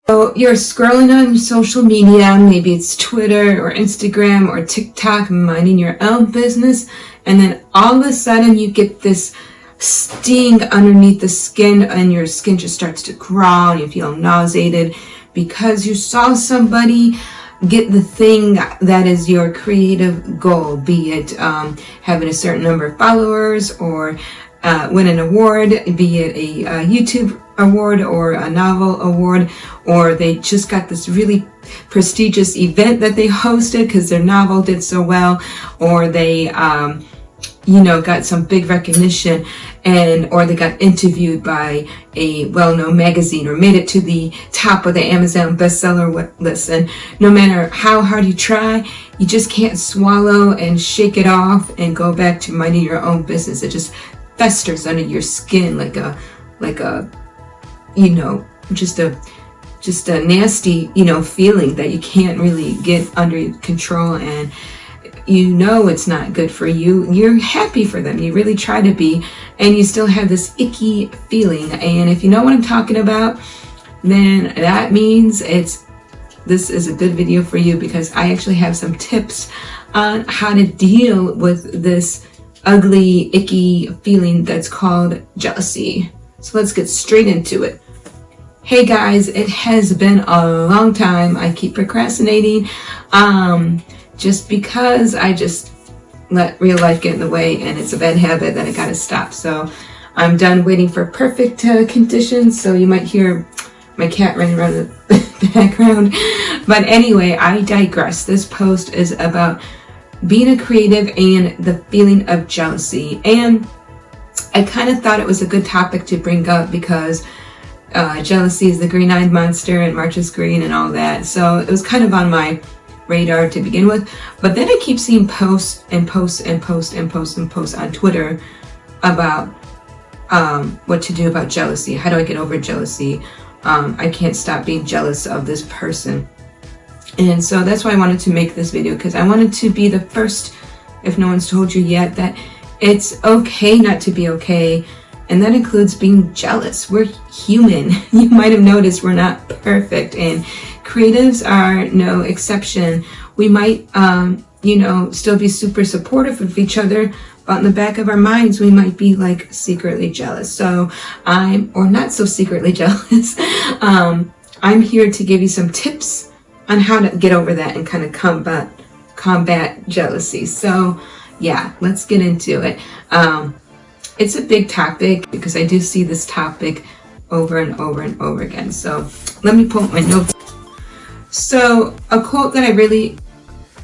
So you're scrolling on social media, maybe it's Twitter or Instagram or TikTok, minding your own business, and then all of a sudden you get this sting underneath the skin, and your skin just starts to crawl and you feel nauseated because you saw somebody get the thing that is your creative goal, be it having a certain number of followers, or win an award, be it a YouTube award or a novel award, or they just got this really prestigious event that they hosted because their novel did so well, or they got some big recognition, or they got interviewed by a well-known magazine or made it to the top of the Amazon bestseller list. And no matter how hard you try, you just can't swallow and shake it off and go back to minding your own business. It just festers under your skin like a just a nasty feeling that you can't really get under control, and it's not good for you. You're happy for them, you really try to be, and you still have this icky feeling. And if you know what I'm talking about, then that means this is a good video for you, because I actually have some tips on how to deal with this ugly, icky feeling that's called jealousy. So let's get straight into it. Hey guys, it has been a long time. I keep procrastinating just because I just let real life get in the way, and it's a bad habit that I gotta stop. So I'm done waiting for perfect conditions, so you might hear my cat running around the background. But anyway, I digress. This post is about being a creative and the feeling of jealousy, and I kind of thought it was a good topic to bring up because jealousy is the green-eyed monster and March is green and all that, so it was kind of on my radar to begin with. But then I keep seeing posts on Twitter about what to do about jealousy. How do I get over jealousy? I can't stop being jealous of this person. And so that's why I wanted to make this video, because I wanted to be the first, if no one's told you yet, that it's okay not to be okay. And that includes being jealous. We're human. You might have noticed we're not perfect, and creatives are no exception. We might, still be super supportive of each other, but in the back of our minds, we might be like secretly jealous. So or not so secretly jealous. I'm here to give you some tips on how to get over that and kind of combat jealousy. So yeah, let's get into it. It's a big topic because I do see this topic over and over and over again. So let me pull up my notes. So a quote that I really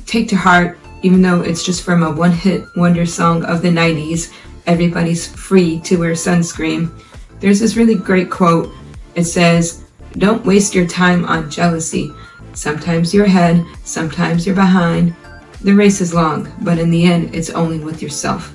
take to heart, even though it's just from a one-hit wonder song of the 90s, Everybody's Free to Wear Sunscreen. There's this really great quote. It says, "Don't waste your time on jealousy. Sometimes you're ahead, sometimes you're behind. The race is long, but in the end, it's only with yourself."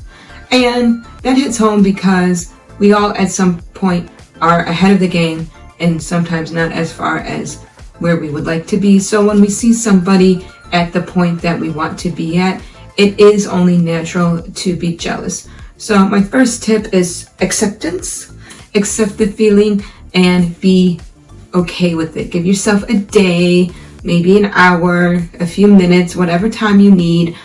And that hits home because we all at some point are ahead of the game, and sometimes not as far as where we would like to be. So when we see somebody at the point that we want to be at, it is only natural to be jealous. So my first tip is acceptance. Accept the feeling and be okay with it. Give yourself a day, maybe an hour, a few minutes, whatever time you need.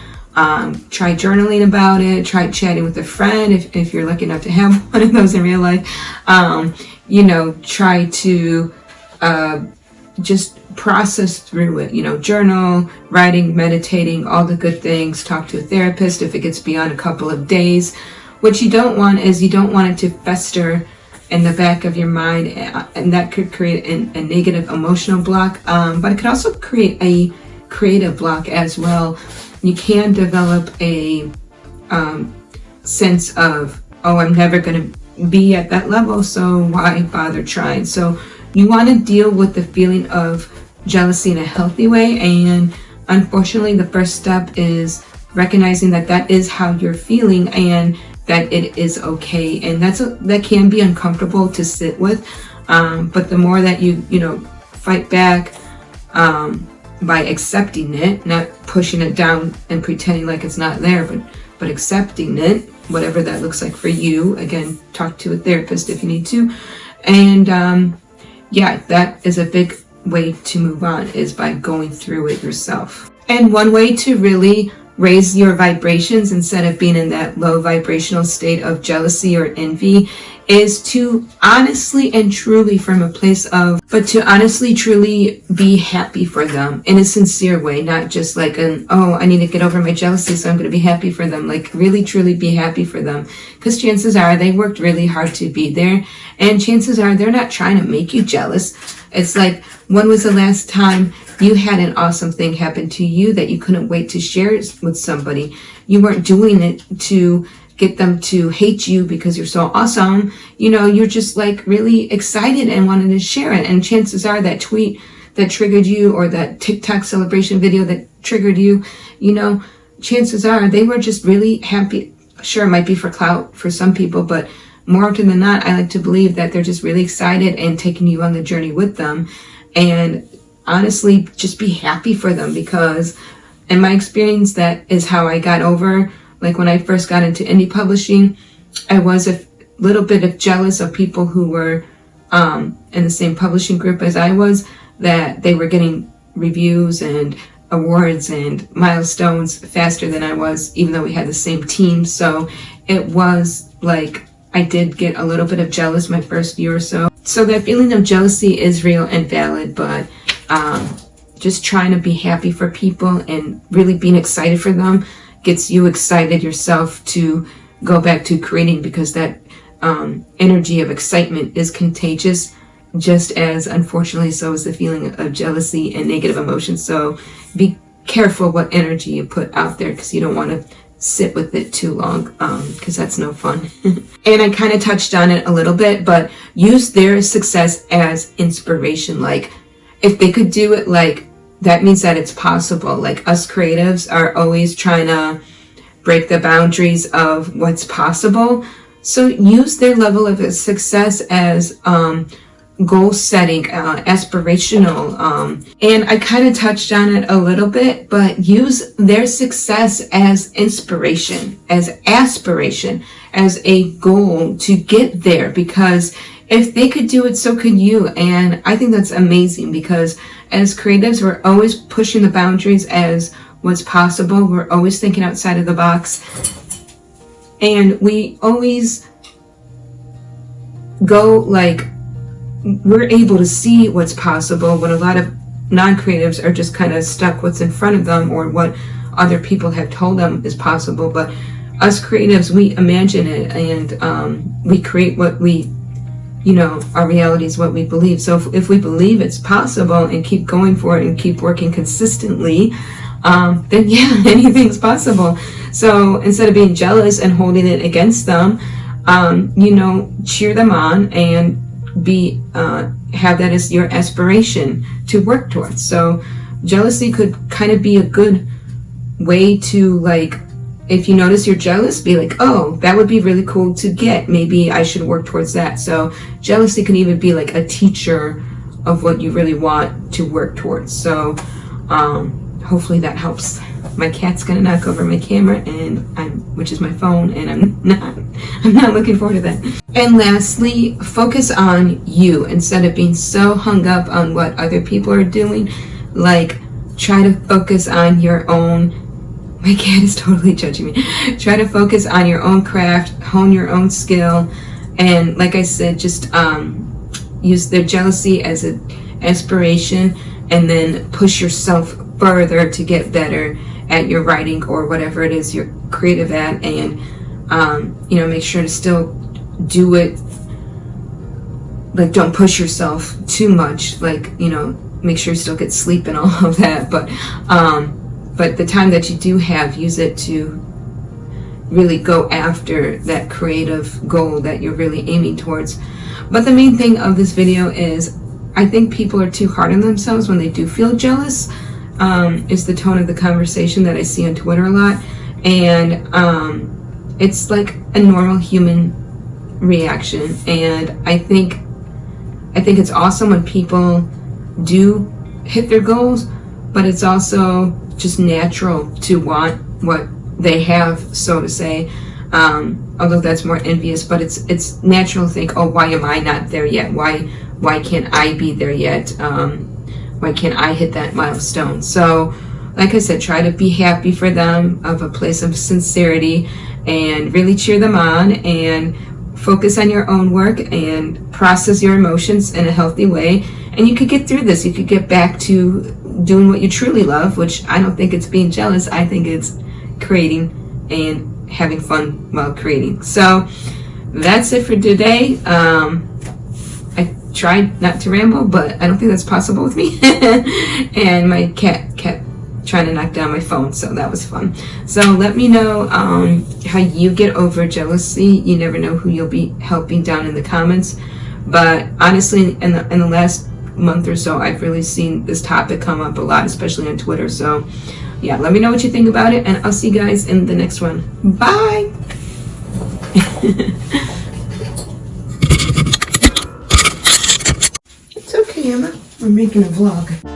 Try journaling about it. Try chatting with a friend if you're lucky enough to have one of those in real life. Try to just process through it. Journal, writing, meditating, all the good things. Talk to a therapist if it gets beyond a couple of days. What you don't want is you don't want it to fester in the back of your mind, and that could create a negative emotional block, but it could also create a creative block as well. You can develop a sense of, oh, I'm never going to be at that level, so why bother trying? So you want to deal with the feeling of jealousy in a healthy way, and unfortunately the first step is recognizing that that is how you're feeling and that it is okay. And that can be uncomfortable to sit with, but the more that you fight back by accepting it, not pushing it down and pretending like it's not there, but accepting it, whatever that looks like for you. Again, talk to a therapist if you need to. And yeah, that is a big way to move on is by going through it yourself. And one way to really raise your vibrations instead of being in that low vibrational state of jealousy or envy is to honestly and truly, from a place of, but to honestly truly be happy for them in a sincere way, not just like oh, I need to get over my jealousy, so I'm going to be happy for them. Like really truly be happy for them, because chances are they worked really hard to be there, and chances are they're not trying to make you jealous. It's like, when was the last time you had an awesome thing happen to you that you couldn't wait to share it with somebody? You weren't doing it to get them to hate you because you're so awesome. You're just like really excited and wanted to share it. And chances are that tweet that triggered you, or that TikTok celebration video that triggered you, chances are they were just really happy. Sure, it might be for clout for some people, but more often than not, I like to believe that they're just really excited and taking you on the journey with them. And honestly, just be happy for them, because in my experience, that is how I got over. Like when I first got into indie publishing, I was a little bit of jealous of people who were in the same publishing group as I was, that they were getting reviews and awards and milestones faster than I was, even though we had the same team. So it was like, I did get a little bit of jealous my first year or so. So that feeling of jealousy is real and valid, but just trying to be happy for people and really being excited for them gets you excited yourself to go back to creating, because that energy of excitement is contagious, just as unfortunately so is the feeling of jealousy and negative emotions. So be careful what energy you put out there, because you don't want to sit with it too long, because that's no fun. And I kind of touched on it a little bit, but use their success as inspiration. Like if they could do it, like that means that it's possible. Like us creatives are always trying to break the boundaries of what's possible. So use their level of success as goal setting, aspirational, and I kind of touched on it a little bit, but use their success as inspiration, as aspiration, as a goal to get there, because if they could do it, so could you. And I think that's amazing, because as creatives, we're always pushing the boundaries as what's possible. We're always thinking outside of the box, and we always go like, we're able to see what's possible, when a lot of non-creatives are just kind of stuck what's in front of them or what other people have told them is possible. But us creatives, we imagine it, and we create what we, our reality is what we believe. So if we believe it's possible and keep going for it and keep working consistently, then yeah, anything's possible. So instead of being jealous and holding it against them, cheer them on and have that as your aspiration to work towards. So jealousy could kind of be a good way to, like, if you notice you're jealous, be like, oh, that would be really cool to get. Maybe I should work towards that. So jealousy can even be like a teacher of what you really want to work towards. So hopefully that helps. My cat's gonna knock over my camera, which is my phone, and I'm not looking forward to that. And lastly, focus on you instead of being so hung up on what other people are doing. Like, try to focus on your own. My cat is totally judging me. Try to focus on your own craft, hone your own skill, and like I said, just use their jealousy as an aspiration, and then push yourself further to get better at your writing or whatever it is you're creative at, and make sure to still do it. Like, don't push yourself too much. Like, make sure you still get sleep and all of that. But the time that you do have, use it to really go after that creative goal that you're really aiming towards. But the main thing of this video is, I think people are too hard on themselves when they do feel jealous. Is the tone of the conversation that I see on Twitter a lot, and it's like a normal human reaction. And I think it's awesome when people do hit their goals, but it's also just natural to want what they have, so to say. Although that's more envious, but it's natural to think, oh, why am I not there yet? Why can't I be there yet? Why can't I hit that milestone? So like I said, try to be happy for them, of a place of sincerity, and really cheer them on, and focus on your own work and process your emotions in a healthy way. And you could get through this. You could get back to doing what you truly love, which I don't think it's being jealous. I think it's creating and having fun while creating. So that's it for today. I tried not to ramble, but I don't think that's possible with me. And my cat kept trying to knock down my phone, so that was fun. So let me know how you get over jealousy. You never know who you'll be helping down in the comments. But honestly, in the last month or so, I've really seen this topic come up a lot, especially on Twitter. So yeah, let me know what you think about it, and I'll see you guys in the next one. Bye. It's okay, Emma. We're making a vlog.